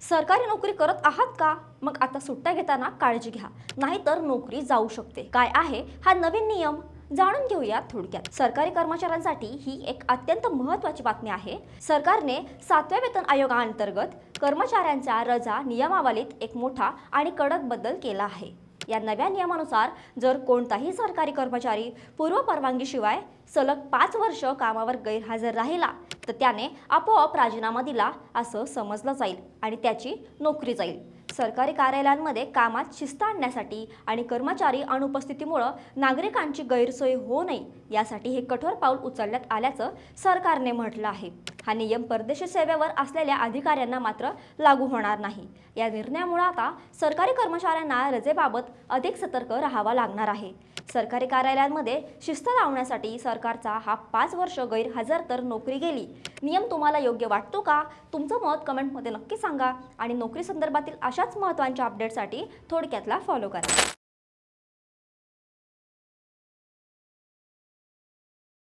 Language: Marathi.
सरकारी नोकरी करत आहात का? मग आता सुट्ट्या घेताना काळजी घ्या, नाहीतर नोकरी जाऊ शकते. काय आहे हा नवीन नियम? जाणून घेऊया थोडक्यात. सरकारी कर्मचाऱ्यांसाठी ही एक अत्यंत महत्त्वाची बातमी आहे. सरकारने 7व्या वेतन आयोगाअंतर्गत कर्मचाऱ्यांच्या रजा नियमावलीत एक मोठा आणि कडक बदल केला आहे. या नव्या नियमानुसार जर कोणताही सरकारी कर्मचारी पूर्व परवानगीशिवाय सलग 5 वर्ष कामावर गैरहजर राहिला तर त्याने आपोआप राजीनामा दिला असं समजलं जाईल आणि त्याची नोकरी जाईल. सरकारी कार्यालयांमध्ये कामात शिस्त आणण्यासाठी आणि कर्मचारी अनुपस्थितीमुळे नागरिकांची गैरसोय होऊ नये यासाठी हे कठोर पाऊल उचलण्यात आल्याचं सरकारने म्हटलं आहे. हा नियम परदेशी सेवेवर असलेल्या अधिकाऱ्यांना मात्र लागू होणार नाही. या निर्णयामुळे आता सरकारी कर्मचाऱ्यांना रजेबाबत अधिक सतर्क राहावं लागणार आहे. सरकारी कार्यालयांमध्ये शिस्त लावण्यासाठी सरकारचा हा 5 वर्ष गैरहजर तर नोकरी गेली नियम तुम्हाला योग्य वाटतो का? तुमचं मत कमेंटमध्ये नक्की सांगा आणि नोकरी संदर्भातील अशाच महत्त्वाच्या अपडेटसाठी थोडक्यातला फॉलो करा.